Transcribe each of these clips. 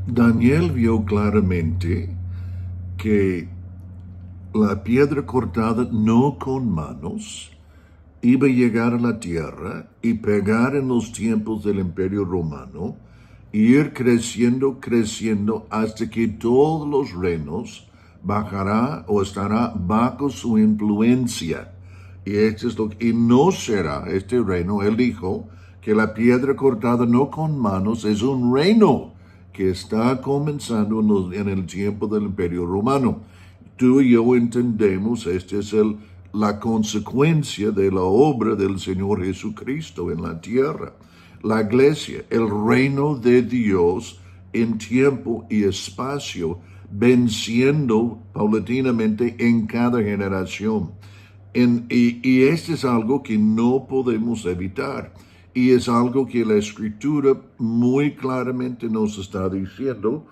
Daniel vio claramente que la piedra cortada no con manos iba a llegar a la tierra y pegar en los tiempos del Imperio Romano y ir creciendo, creciendo hasta que todos los reinos bajará o estará bajo su influencia. Y no será este reino, él dijo, que la piedra cortada no con manos es un reino que está comenzando en el tiempo del Imperio Romano. Tú y yo entendemos, esta es la consecuencia de la obra del Señor Jesucristo en la tierra. La iglesia, el reino de Dios en tiempo y espacio, venciendo paulatinamente en cada generación. Y esto es algo que no podemos evitar. Y es algo que la Escritura muy claramente nos está diciendo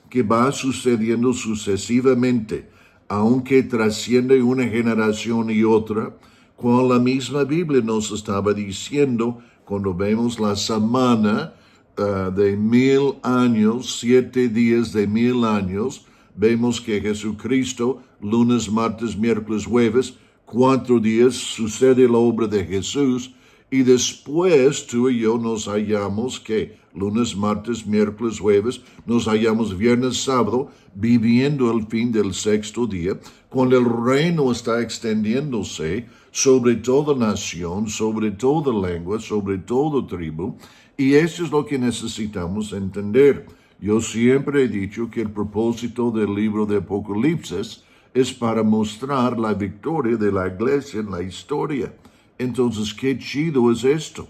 que va sucediendo sucesivamente, aunque trasciende una generación y otra, con la misma Biblia nos estaba diciendo cuando vemos la semana de 1000 años, 7 días de 1000 años, vemos que Jesucristo, lunes, martes, miércoles, jueves, 4 días sucede la obra de Jesús, y después tú y yo nos hallamos que lunes, martes, miércoles, jueves, nos hallamos viernes, sábado, viviendo el fin del sexto día, cuando el reino está extendiéndose sobre toda nación, sobre toda lengua, sobre toda tribu, y eso es lo que necesitamos entender. Yo siempre he dicho que el propósito del libro de Apocalipsis es para mostrar la victoria de la iglesia en la historia. Entonces, qué chido es esto.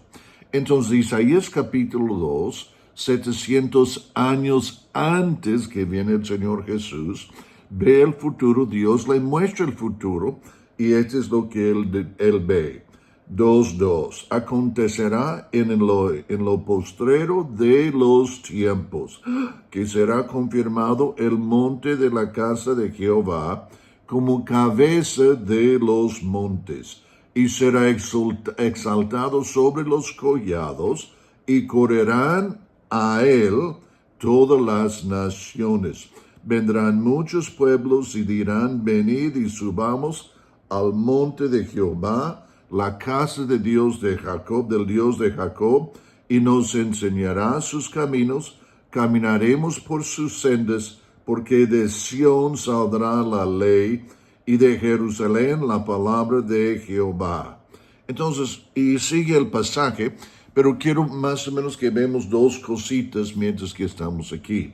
Entonces, Isaías capítulo 2, 700 años antes que viene el Señor Jesús, ve el futuro, Dios le muestra el futuro, y esto es lo que él ve. 2:2. Acontecerá en lo postrero de los tiempos, que será confirmado el monte de la casa de Jehová como cabeza de los montes, y será exaltado sobre los collados, y correrán a él todas las naciones. Vendrán muchos pueblos y dirán: venid y subamos al monte de Jehová, la casa de Dios de Jacob, del Dios de Jacob, y nos enseñará sus caminos. Caminaremos por sus sendas, porque de Sión saldrá la ley, y de Jerusalén la palabra de Jehová. Entonces, y sigue el pasaje, pero quiero más o menos que vemos dos cositas mientras que estamos aquí.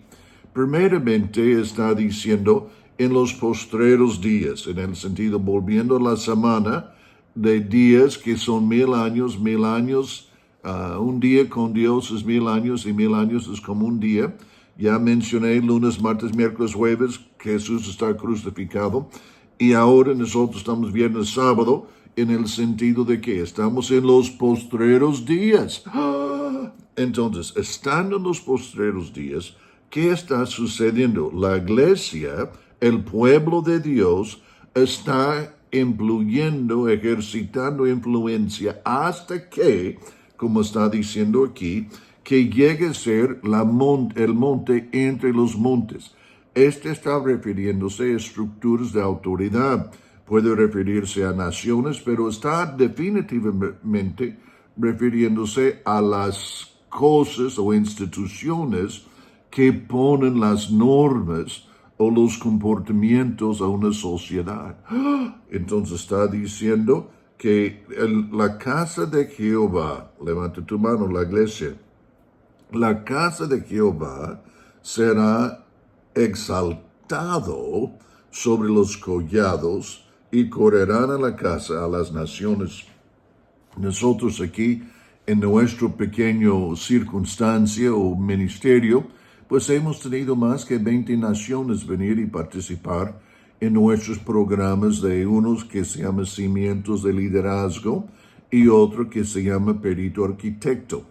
Primeramente está diciendo en los postreros días, en el sentido, volviendo a la semana de días que son 1000 años, 1000 años, un día con Dios es 1000 años, y 1000 años es como un día. Ya mencioné lunes, martes, miércoles, jueves, Jesús está crucificado, y ahora nosotros estamos viernes, sábado, en el sentido de que estamos en los postreros días. Entonces, estando en los postreros días, ¿qué está sucediendo? La iglesia, el pueblo de Dios, está influyendo, ejercitando influencia hasta que, como está diciendo aquí, que llegue a ser el monte entre los montes. Este está refiriéndose a estructuras de autoridad. Puede referirse a naciones, pero está definitivamente refiriéndose a las cosas o instituciones que ponen las normas o los comportamientos a una sociedad. Entonces está diciendo que la casa de Jehová, levanta tu mano, la iglesia, la casa de Jehová será exaltado sobre los collados, y correrán a la casa a las naciones. Nosotros aquí, en nuestro pequeño circunstancia o ministerio, pues hemos tenido más que 20 naciones venir y participar en nuestros programas, de unos que se llaman Cimientos de Liderazgo y otro que se llama Perito Arquitecto.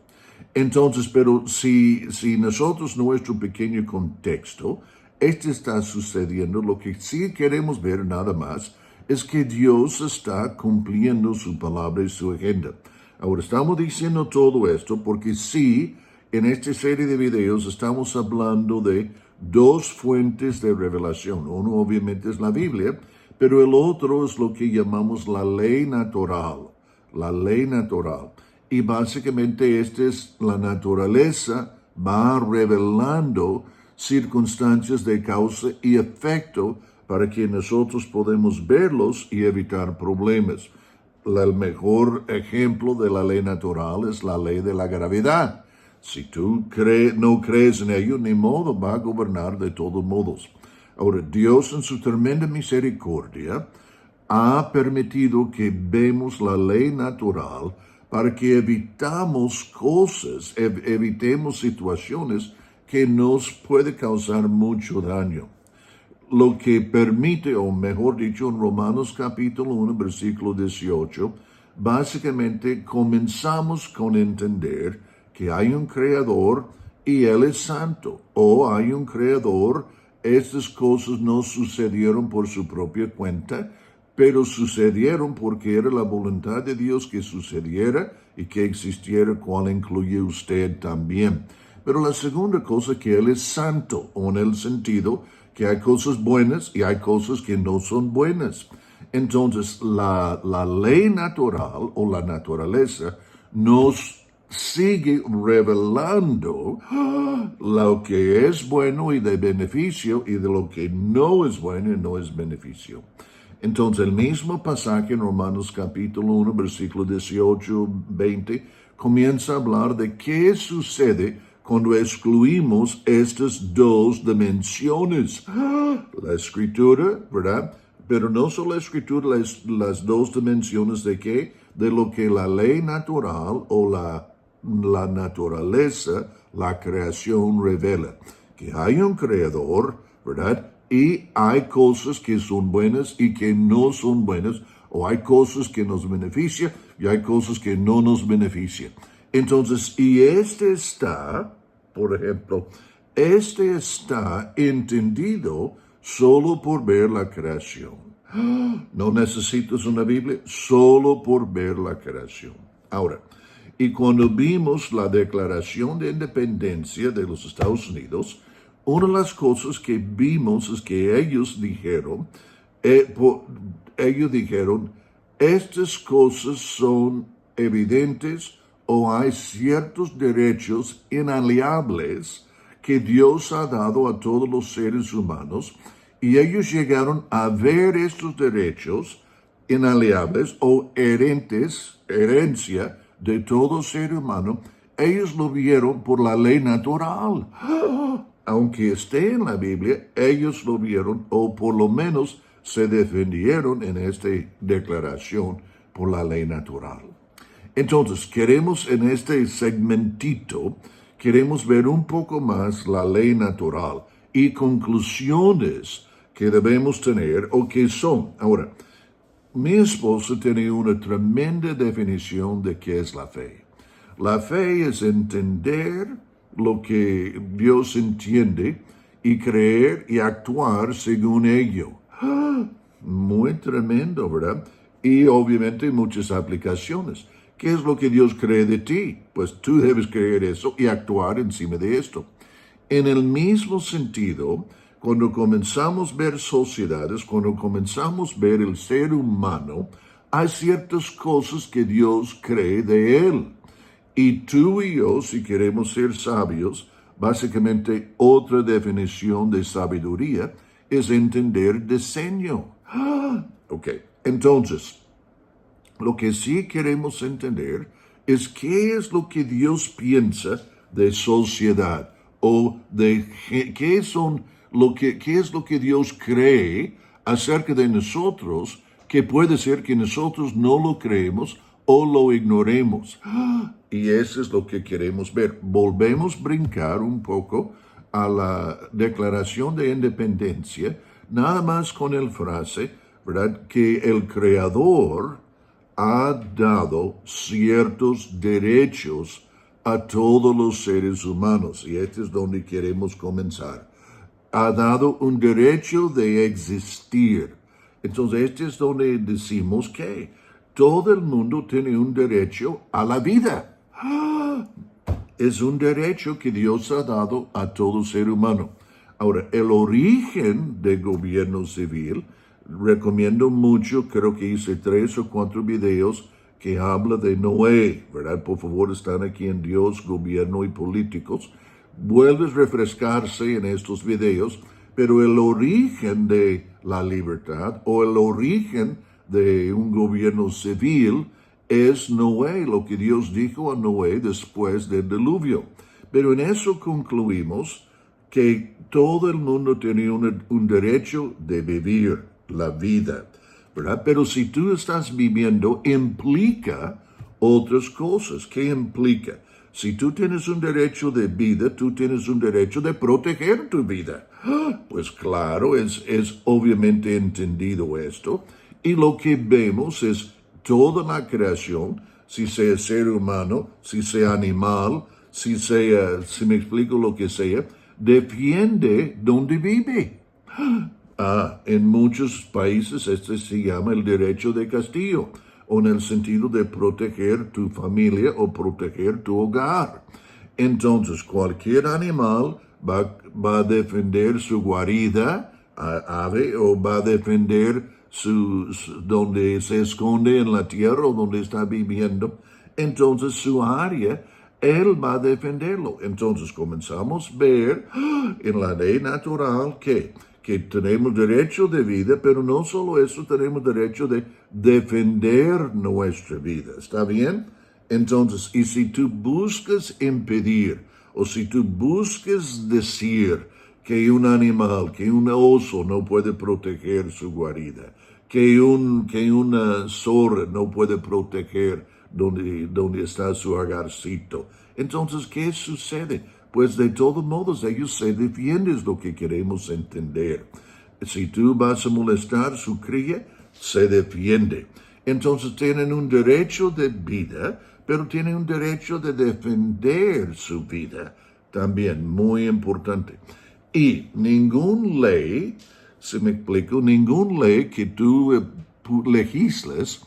Entonces, pero si nosotros, nuestro pequeño contexto, esto está sucediendo, lo que sí queremos ver nada más es que Dios está cumpliendo su palabra y su agenda. Ahora, estamos diciendo todo esto porque sí, en esta serie de videos estamos hablando de dos fuentes de revelación. Uno obviamente es la Biblia, pero el otro es lo que llamamos la ley natural. La ley natural. Y básicamente esta es la naturaleza, va revelando circunstancias de causa y efecto para que nosotros podamos verlos y evitar problemas. El mejor ejemplo de la ley natural es la ley de la gravedad. Si tú no crees en ello, ni modo, va a gobernar de todos modos. Ahora, Dios en su tremenda misericordia ha permitido que vemos la ley natural para que evitemos situaciones que nos puede causar mucho daño. Lo que permite, o mejor dicho, en Romanos capítulo 1, versículo 18, básicamente comenzamos con entender que hay un creador y Él es santo, o hay un creador, estas cosas no sucedieron por su propia cuenta, pero sucedieron porque era la voluntad de Dios que sucediera y que existiera, cual incluye usted también. Pero la segunda cosa, que Él es santo, o en el sentido que hay cosas buenas y hay cosas que no son buenas. Entonces, la ley natural o la naturaleza nos sigue revelando lo que es bueno y de beneficio y de lo que no es bueno y no es beneficio. Entonces, el mismo pasaje en Romanos capítulo 1, versículo 18, 20, comienza a hablar de qué sucede cuando excluimos estas dos dimensiones. La escritura, ¿verdad? Pero no solo la escritura, las dos dimensiones de qué? De lo que la ley natural o la naturaleza, la creación revela. Que hay un creador, ¿verdad? Y hay cosas que son buenas y que no son buenas, o hay cosas que nos benefician y hay cosas que no nos benefician. Entonces, y por ejemplo, está entendido solo por ver la creación. No necesitas una Biblia, solo por ver la creación. Ahora, y cuando vimos la Declaración de Independencia de los Estados Unidos, una de las cosas que vimos es que ellos dijeron, estas cosas son evidentes o hay ciertos derechos inalienables que Dios ha dado a todos los seres humanos, y ellos llegaron a ver estos derechos inalienables o herencia de todo ser humano. Ellos lo vieron por la ley natural. Aunque esté en la Biblia, ellos lo vieron, o por lo menos se defendieron en esta declaración por la ley natural. Entonces, queremos en este segmentito, queremos ver un poco más la ley natural y conclusiones que debemos tener o que son. Ahora, mi esposa tiene una tremenda definición de qué es la fe. La fe es entender lo que Dios entiende y creer y actuar según ello. Muy tremendo, ¿verdad? Y obviamente muchas aplicaciones. ¿Qué es lo que Dios cree de ti? Pues tú debes creer eso y actuar encima de esto. En el mismo sentido, cuando comenzamos a ver sociedades, cuando comenzamos a ver el ser humano, hay ciertas cosas que Dios cree de él. Y tú y yo, si queremos ser sabios, básicamente otra definición de sabiduría es entender diseño. Ok, entonces, lo que sí queremos entender es qué es lo que Dios piensa de sociedad, o de qué es lo que Dios cree acerca de nosotros, que puede ser que nosotros no lo creemos o lo ignoremos. Y eso es lo que queremos ver. Volvemos a brincar un poco a la Declaración de Independencia, nada más con el frase, ¿verdad?, que el Creador ha dado ciertos derechos a todos los seres humanos. Y este es donde queremos comenzar. Ha dado un derecho de existir. Entonces, este es donde decimos que todo el mundo tiene un derecho a la vida. es un derecho que Dios ha dado a todo ser humano. Ahora, el origen del gobierno civil, recomiendo mucho, creo que hice 3 o 4 videos que habla de Noé, ¿verdad? Por favor, están aquí en Dios, Gobierno y Políticos. Vuelves a refrescarse en estos videos, pero el origen de la libertad o el origen de un gobierno civil es Noé, lo que Dios dijo a Noé después del diluvio. Pero en eso concluimos que todo el mundo tiene un derecho de vivir la vida, ¿verdad? Pero si tú estás viviendo, implica otras cosas. ¿Qué implica? Si tú tienes un derecho de vida, tú tienes un derecho de proteger tu vida. Pues claro, es obviamente entendido esto. Y lo que vemos es toda la creación, si sea ser humano, si sea animal, si me explico lo que sea, defiende donde vive. En muchos países este se llama el derecho de castigo, o en el sentido de proteger tu familia o proteger tu hogar. Entonces, cualquier animal va a defender su guarida, ave, o va a defender donde se esconde en la tierra o donde está viviendo. Entonces, su área, él va a defenderlo. Entonces, comenzamos a ver en la ley natural que tenemos derecho de vida, pero no solo eso, tenemos derecho de defender nuestra vida. ¿Está bien? Entonces, y si tú buscas impedir, o si tú buscas decir que un animal, que un oso no puede proteger su guarida, que una zorra no puede proteger donde está su hogarcito, entonces, ¿qué sucede? Pues de todos modos ellos se defienden, es lo que queremos entender. Si tú vas a molestar su cría, se defiende. Entonces tienen un derecho de vida, pero tienen un derecho de defender su vida. También, muy importante. Y ninguna ley, si me explico, ninguna ley que tú legisles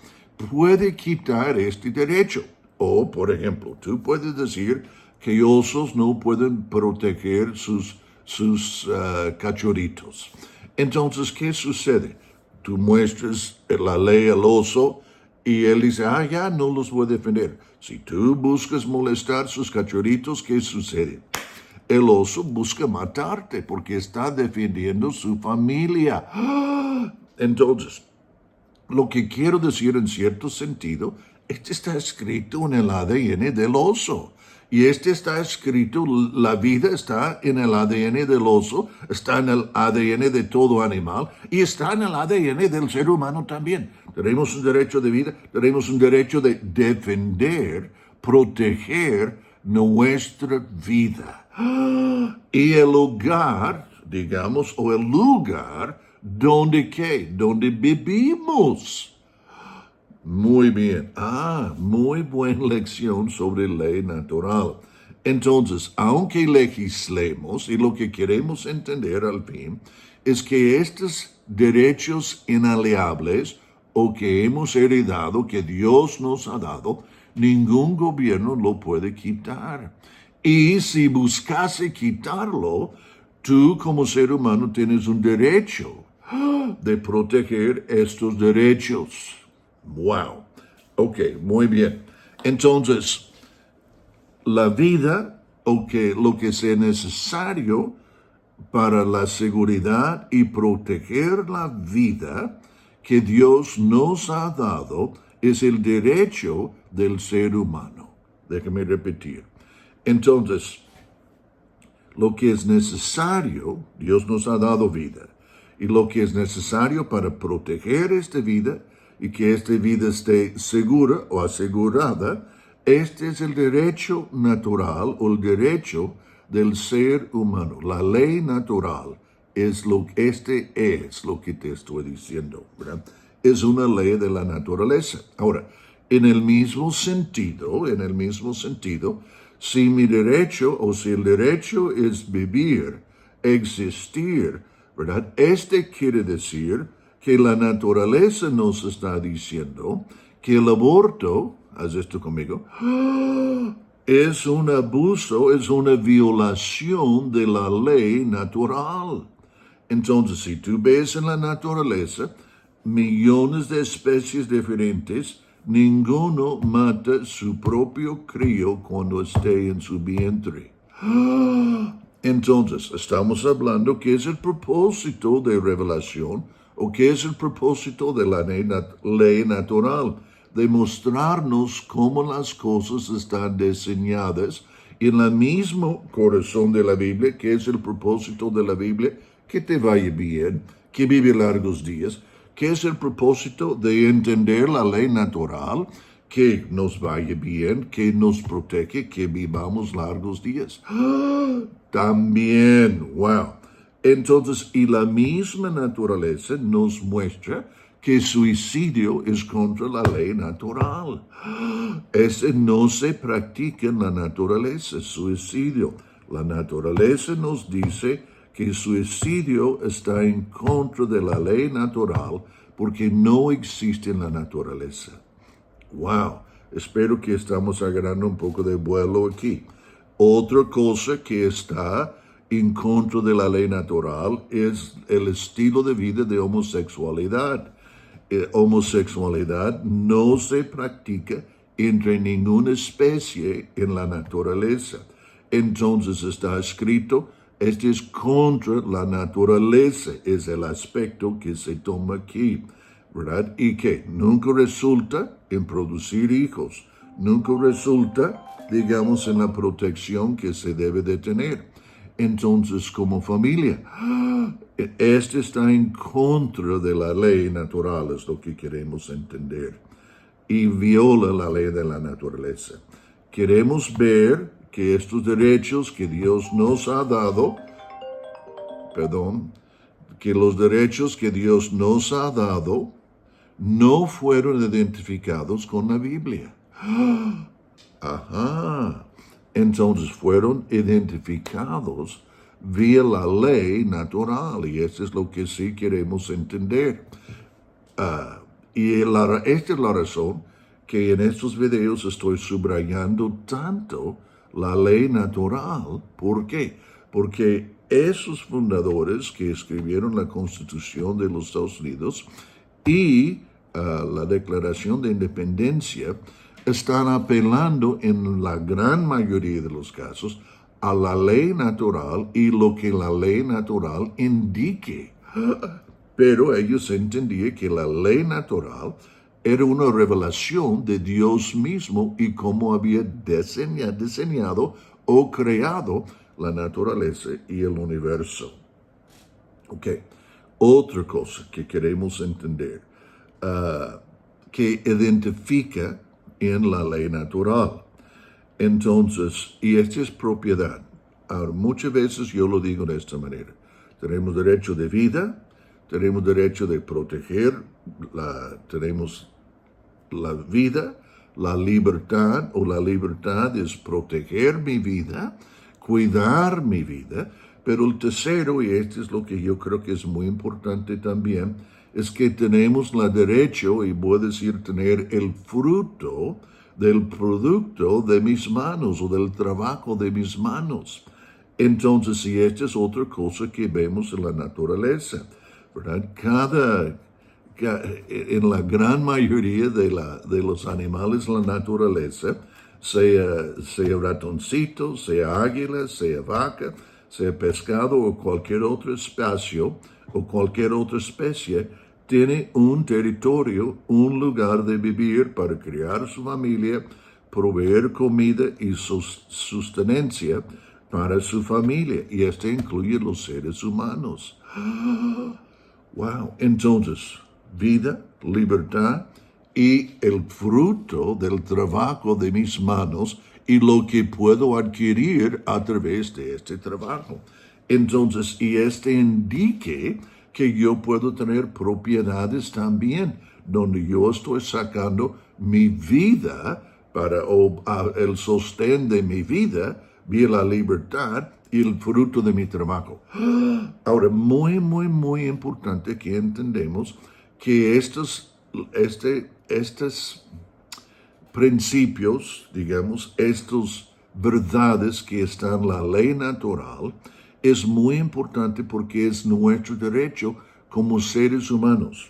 puede quitar este derecho. O, por ejemplo, tú puedes decir que osos no pueden proteger sus cachorritos. Entonces, ¿qué sucede? Tú muestras la ley al oso y él dice, ya no los voy a defender. Si tú buscas molestar sus cachorritos, ¿qué sucede? El oso busca matarte porque está defendiendo su familia. Entonces, lo que quiero decir en cierto sentido, este está escrito en el ADN del oso. Y este está escrito, la vida está en el ADN del oso, está en el ADN de todo animal y está en el ADN del ser humano también. Tenemos un derecho de vida, tenemos un derecho de defender, proteger nuestra vida. Y el hogar, digamos, o el lugar donde vivimos. Muy bien. Muy buena lección sobre ley natural. Entonces, aunque legislemos, y lo que queremos entender al fin, es que estos derechos inalienables o que hemos heredado, que Dios nos ha dado, ningún gobierno lo puede quitar. Y si buscase quitarlo, tú como ser humano tienes un derecho de proteger estos derechos. Wow. Ok, muy bien. Entonces, la vida, lo que sea necesario para la seguridad y proteger la vida que Dios nos ha dado es el derecho del ser humano. Déjame repetir. Entonces, lo que es necesario, Dios nos ha dado vida. Y lo que es necesario para proteger esta vida y que esta vida esté segura o asegurada, este es el derecho natural o el derecho del ser humano. La ley natural es lo que te estoy diciendo, ¿verdad? Es una ley de la naturaleza. Ahora, en el mismo sentido, si mi derecho o si el derecho es vivir, existir, ¿verdad? Este quiere decir que la naturaleza nos está diciendo que el aborto, haz esto conmigo, es un abuso, es una violación de la ley natural. Entonces, si tú ves en la naturaleza millones de especies diferentes, ninguno mata su propio crío cuando esté en su vientre. Entonces, estamos hablando qué es el propósito de revelación o qué es el propósito de la ley natural, de mostrarnos cómo las cosas están diseñadas en el mismo corazón de la Biblia, que es el propósito de la Biblia, que te vaya bien, que vive largos días, que es el propósito de entender la ley natural, que nos vaya bien, que nos protege, que vivamos largos días. También, wow. Entonces, y la misma naturaleza nos muestra que suicidio es contra la ley natural. Ese no se practica en la naturaleza, suicidio. La naturaleza nos dice que suicidio está en contra de la ley natural porque no existe en la naturaleza. Wow, espero que estamos agarrando un poco de vuelo aquí. Otra cosa que está en contra de la ley natural es el estilo de vida de homosexualidad. Homosexualidad no se practica entre ninguna especie en la naturaleza. Entonces está escrito, este es contra la naturaleza, es el aspecto que se toma aquí, ¿verdad? Y que nunca resulta en producir hijos, nunca resulta, digamos, en la protección que se debe de tener. Entonces, como familia, este está en contra de la ley natural, es lo que queremos entender, y viola la ley de la naturaleza. Queremos ver que estos derechos que Dios nos ha dado, que los derechos que Dios nos ha dado no fueron identificados con la Biblia. Ajá. Entonces fueron identificados vía la ley natural, y eso es lo que sí queremos entender. Esta es la razón que en estos videos estoy subrayando tanto la ley natural. ¿Por qué? Porque esos fundadores que escribieron la Constitución de los Estados Unidos y la Declaración de Independencia están apelando en la gran mayoría de los casos a la ley natural y lo que la ley natural indique. Pero ellos entendían que la ley natural era una revelación de Dios mismo y cómo había diseñado o creado la naturaleza y el universo. Ok, otra cosa que queremos entender, que identifica en la ley natural. Entonces, y esta es propiedad. Ahora, muchas veces yo lo digo de esta manera. Tenemos derecho de vida, tenemos derecho de proteger, tenemos la vida, la libertad, o la libertad es proteger mi vida, cuidar mi vida, pero el tercero, y este es lo que yo creo que es muy importante también, es que tenemos el derecho, y voy a decir tener el fruto del producto de mis manos o del trabajo de mis manos. Entonces, y esta es otra cosa que vemos en la naturaleza, ¿verdad? En la gran mayoría de los animales en la naturaleza, sea ratoncito, sea águila, sea vaca, sea pescado o cualquier otro espacio o cualquier otra especie, tiene un territorio, un lugar de vivir para criar su familia, proveer comida y sustancia para su familia. Y esto incluye los seres humanos. Wow. Entonces, vida, libertad y el fruto del trabajo de mis manos y lo que puedo adquirir a través de este trabajo. Entonces, y este indique que yo puedo tener propiedades también, donde yo estoy sacando mi vida el sostén de mi vida, vía la libertad y el fruto de mi trabajo. Ahora, muy, muy, muy importante que entendemos que estos principios, digamos, estos verdades que están en la ley natural es muy importante porque es nuestro derecho como seres humanos.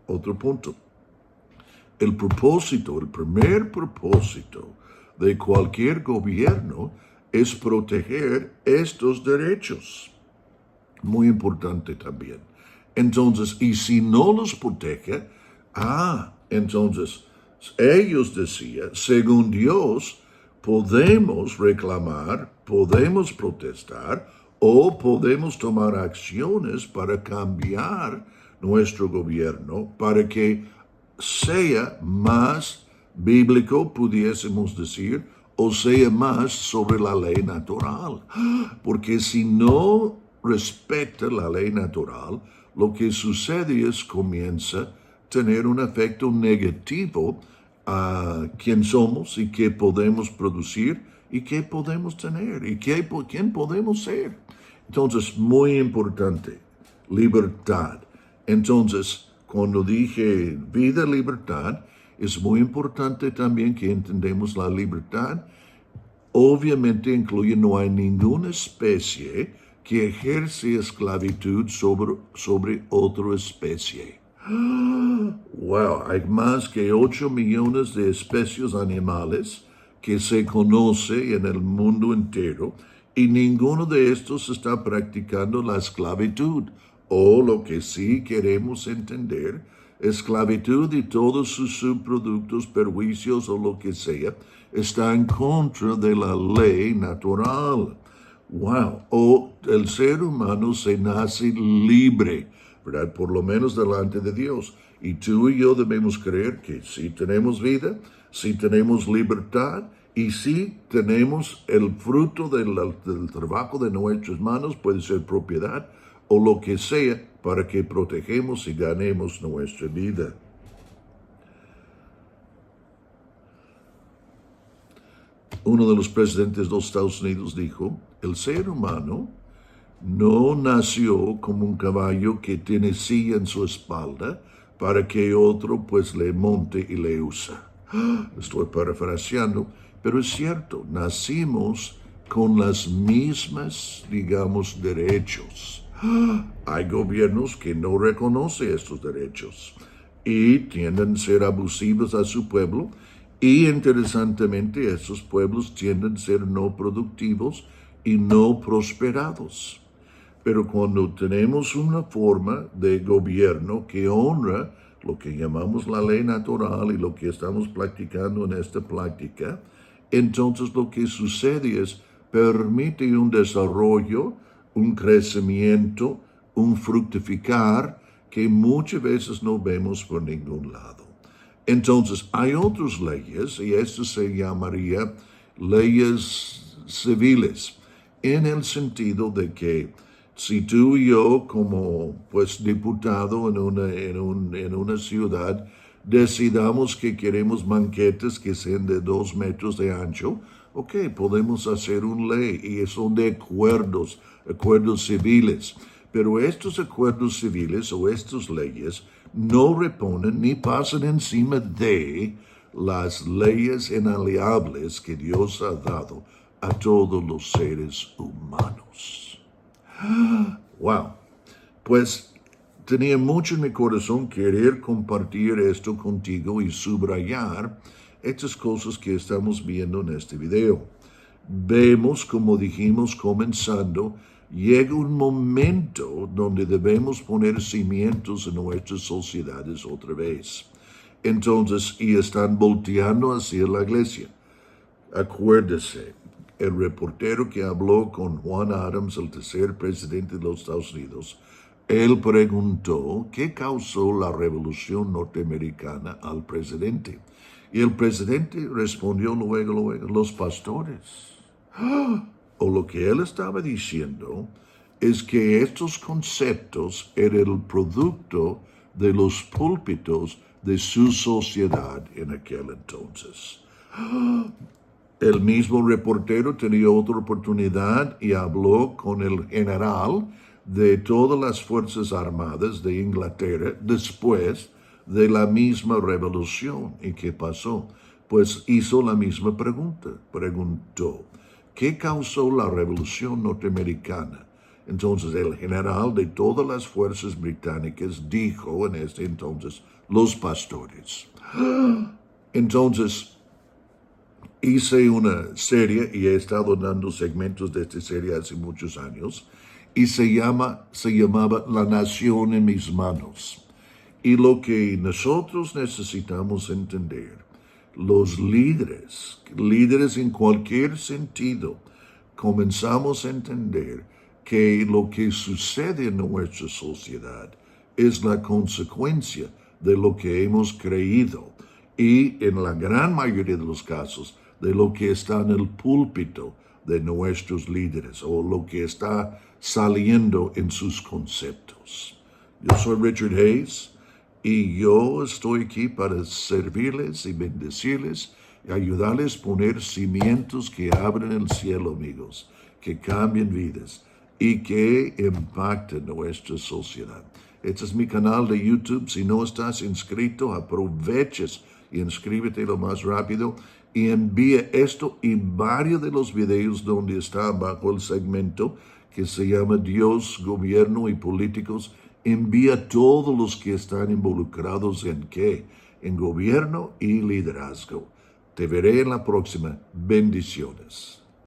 Otro punto. El primer propósito de cualquier gobierno es proteger estos derechos. Muy importante también. Entonces, y si no los protege, entonces ellos decían, según Dios, podemos reclamar, podemos protestar o podemos tomar acciones para cambiar nuestro gobierno para que sea más bíblico, pudiésemos decir, o sea más sobre la ley natural. Porque si no respecta la ley natural, lo que sucede es comienza a tener un efecto negativo a quién somos y qué podemos producir y qué podemos tener y quién podemos ser. Entonces, muy importante, libertad. Entonces, cuando dije vida, libertad, es muy importante también que entendamos la libertad. Obviamente incluye no hay ninguna especie que ejerce esclavitud sobre otra especie. Wow, hay más que 8 millones de especies animales que se conoce en el mundo entero y ninguno de estos está practicando la esclavitud. O lo que sí queremos entender, esclavitud y todos sus subproductos, perjuicios o lo que sea, está en contra de la ley natural. Wow, o el ser humano se nace libre, ¿verdad? Por lo menos delante de Dios. Y tú y yo debemos creer que si tenemos vida, si tenemos libertad y si tenemos el fruto del trabajo de nuestras manos, puede ser propiedad o lo que sea, para que protegemos y ganemos nuestra vida. Uno de los presidentes de los Estados Unidos dijo, el ser humano no nació como un caballo que tiene silla en su espalda para que otro pues le monte y le usa. Estoy parafraseando, pero es cierto, nacimos con las mismas, digamos, derechos. Hay gobiernos que no reconocen estos derechos y tienden a ser abusivos a su pueblo y interesantemente estos pueblos tienden a ser no productivos y no prosperados. Pero cuando tenemos una forma de gobierno que honra lo que llamamos la ley natural y lo que estamos practicando en esta práctica, entonces lo que sucede es permite un desarrollo, un crecimiento, un fructificar que muchas veces no vemos por ningún lado. Entonces, hay otras leyes, y esto se llamaría leyes civiles, en el sentido de que si tú y yo, como pues diputado en una ciudad, decidamos que queremos banquetes que sean de 2 metros de ancho, ok, podemos hacer una ley y son de acuerdos civiles. Pero estos acuerdos civiles o estas leyes no reponen ni pasan encima de las leyes inalienables que Dios ha dado a todos los seres humanos. Wow, pues tenía mucho en mi corazón querer compartir esto contigo y subrayar estas cosas que estamos viendo en este video. Vemos, como dijimos comenzando, llega un momento donde debemos poner cimientos en nuestras sociedades otra vez. Entonces, y están volteando hacia la iglesia. Acuérdese, el reportero que habló con Juan Adams, el tercer presidente de los Estados Unidos, él preguntó qué causó la revolución norteamericana al presidente. Y el presidente respondió luego, los pastores. O lo que él estaba diciendo es que estos conceptos eran el producto de los púlpitos de su sociedad en aquel entonces. El mismo reportero tenía otra oportunidad y habló con el general de todas las Fuerzas Armadas de Inglaterra después de la misma revolución. ¿Y qué pasó? pues hizo la misma pregunta. Preguntó, ¿qué causó la Revolución Norteamericana? Entonces el general de todas las fuerzas británicas dijo en ese entonces, los pastores. Entonces hice una serie y he estado dando segmentos de esta serie hace muchos años y se llamaba La Nación en mis manos. Y lo que nosotros necesitamos entender, los líderes en cualquier sentido, comenzamos a entender que lo que sucede en nuestra sociedad es la consecuencia de lo que hemos creído y en la gran mayoría de los casos de lo que está en el púlpito de nuestros líderes o lo que está saliendo en sus conceptos. Yo soy Richard Hayes y yo estoy aquí para servirles y bendecirles y ayudarles a poner cimientos que abren el cielo, amigos, que cambien vidas y que impacten nuestra sociedad. Este es mi canal de YouTube. Si no estás inscrito, aproveches y inscríbete lo más rápido y envía esto y varios de los videos donde está bajo el segmento que se llama Dios, Gobierno y Políticos. Envía a todos los que están involucrados en qué, en gobierno y liderazgo. Te veré en la próxima. Bendiciones.